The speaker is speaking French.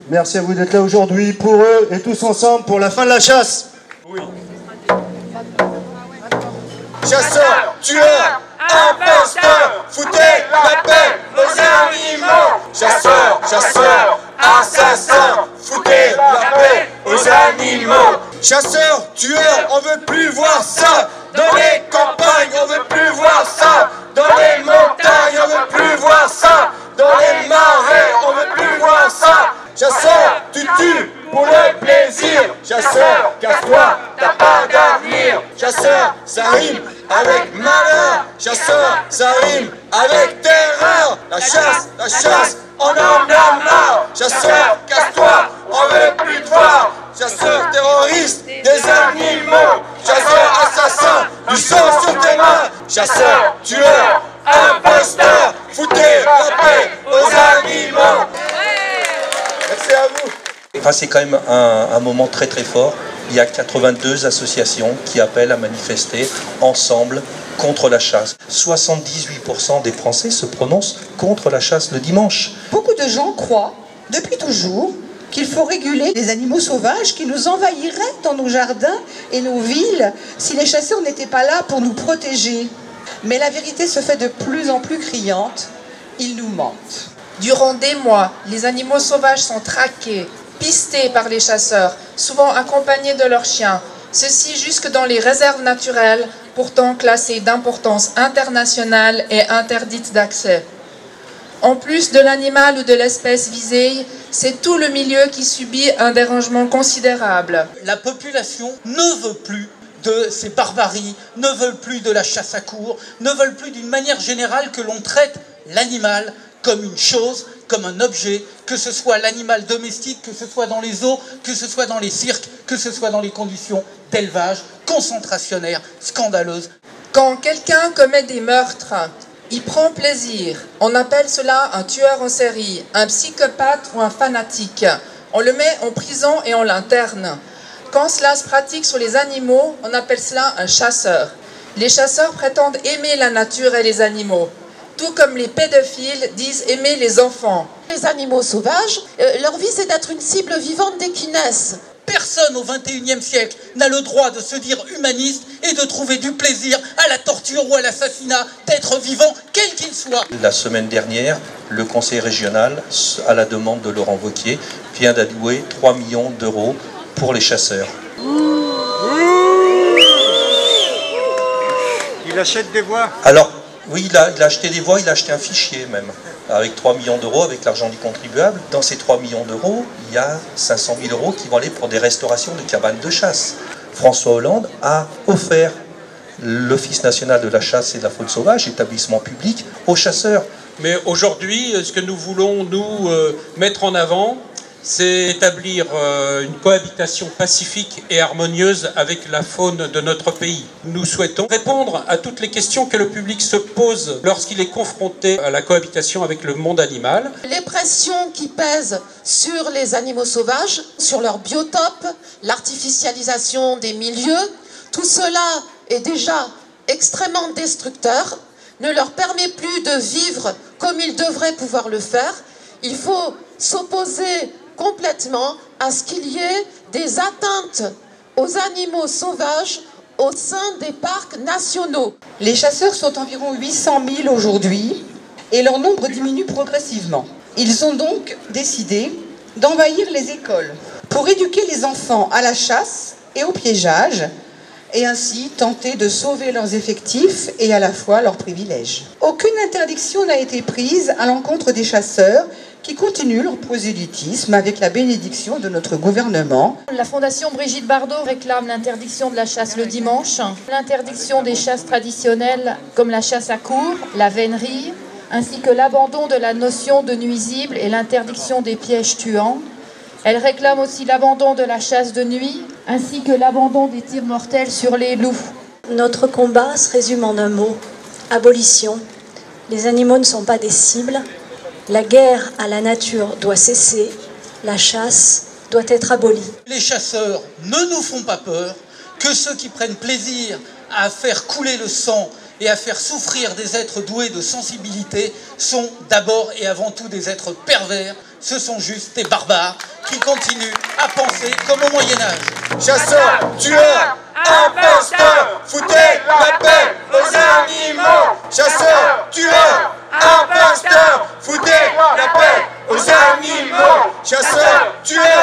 Merci à vous d'être là aujourd'hui pour eux et tous ensemble pour la fin de la chasse. Oui. Chasseurs, tueurs, imposteurs, foutez la paix aux animaux. Chasseurs, chasseurs, assassins, foutez la paix aux animaux. Chasseurs, tueurs, on veut plus voir ça. Dans les campagnes, on veut plus voir ça. Dans les montagnes, on veut plus voir ça. Dans les marais, on veut plus voir ça. Chasseur, tu tues pour le plaisir. Chasseur, casse-toi, t'as pas d'avenir. Chasseur, ça rime avec malheur. Chasseur, ça rime avec terreur. La chasse, on en a marre. Chasseur, casse-toi, on veut plus te voir. Chasseur, terroriste, des animaux. Chasseur, assassin, du sang sur tes mains. Chasseur, tueur, imposteur, foutez la paix aux animaux. Merci à vous. Enfin, c'est quand même un moment très très fort. Il y a 82 associations qui appellent à manifester ensemble contre la chasse. 78% des Français se prononcent contre la chasse le dimanche. Beaucoup de gens croient, depuis toujours, qu'il faut réguler les animaux sauvages qui nous envahiraient dans nos jardins et nos villes si les chasseurs n'étaient pas là pour nous protéger. Mais la vérité se fait de plus en plus criante. Ils nous mentent. Durant des mois, les animaux sauvages sont traqués, pistés par les chasseurs, souvent accompagnés de leurs chiens. Ceci jusque dans les réserves naturelles, pourtant classées d'importance internationale et interdites d'accès. En plus de l'animal ou de l'espèce visée, c'est tout le milieu qui subit un dérangement considérable. La population ne veut plus de ces barbaries, ne veut plus de la chasse à courre, ne veut plus d'une manière générale que l'on traite l'animal comme une chose, comme un objet, que ce soit l'animal domestique, que ce soit dans les zoos, que ce soit dans les cirques, que ce soit dans les conditions d'élevage concentrationnaires, scandaleuses. Quand quelqu'un commet des meurtres, il prend plaisir. On appelle cela un tueur en série, un psychopathe ou un fanatique. On le met en prison et on l'interne. Quand cela se pratique sur les animaux, on appelle cela un chasseur. Les chasseurs prétendent aimer la nature et les animaux, tout comme les pédophiles disent aimer les enfants. Les animaux sauvages, leur vie c'est d'être une cible vivante dès qu'ils naissent. Personne au XXIe siècle n'a le droit de se dire humaniste et de trouver du plaisir à la torture ou à l'assassinat d'êtres vivants, quel qu'il soit. La semaine dernière, le conseil régional, à la demande de Laurent Wauquiez, vient d'allouer 3 millions d'euros pour les chasseurs. Il achète des voix. Alors, oui, il a acheté des voix, il a acheté un fichier même, avec 3 millions d'euros, avec l'argent du contribuable. Dans ces 3 millions d'euros, il y a 500 000 euros qui vont aller pour des restaurations de cabanes de chasse. François Hollande a offert l'Office national de la chasse et de la faune sauvage, établissement public, aux chasseurs. Mais aujourd'hui, ce que nous voulons, nous, mettre en avant, c'est établir une cohabitation pacifique et harmonieuse avec la faune de notre pays. Nous souhaitons répondre à toutes les questions que le public se pose lorsqu'il est confronté à la cohabitation avec le monde animal. Les pressions qui pèsent sur les animaux sauvages, sur leur biotope, l'artificialisation des milieux, tout cela est déjà extrêmement destructeur, ne leur permet plus de vivre comme ils devraient pouvoir le faire. Il faut s'opposer complètement à ce qu'il y ait des atteintes aux animaux sauvages au sein des parcs nationaux. Les chasseurs sont environ 800 000 aujourd'hui et leur nombre diminue progressivement. Ils ont donc décidé d'envahir les écoles pour éduquer les enfants à la chasse et au piégeage et ainsi tenter de sauver leurs effectifs et à la fois leurs privilèges. Aucune interdiction n'a été prise à l'encontre des chasseurs qui continuent leur prosélytisme avec la bénédiction de notre gouvernement. La Fondation Brigitte Bardot réclame l'interdiction de la chasse le dimanche, l'interdiction des chasses traditionnelles comme la chasse à courre, la vénerie, ainsi que l'abandon de la notion de nuisible et l'interdiction des pièges tuants. Elle réclame aussi l'abandon de la chasse de nuit, ainsi que l'abandon des tirs mortels sur les loups. Notre combat se résume en un mot, abolition. Les animaux ne sont pas des cibles. La guerre à la nature doit cesser, la chasse doit être abolie. Les chasseurs ne nous font pas peur, que ceux qui prennent plaisir à faire couler le sang et à faire souffrir des êtres doués de sensibilité sont d'abord et avant tout des êtres pervers, ce sont juste des barbares qui continuent à penser comme au Moyen-Âge. Chasseurs, tueurs, imposteurs, foutez la paix aux animaux. Chasseurs, tueurs, imposteurs, foutez la paix aux animaux. Chasseurs, tueurs.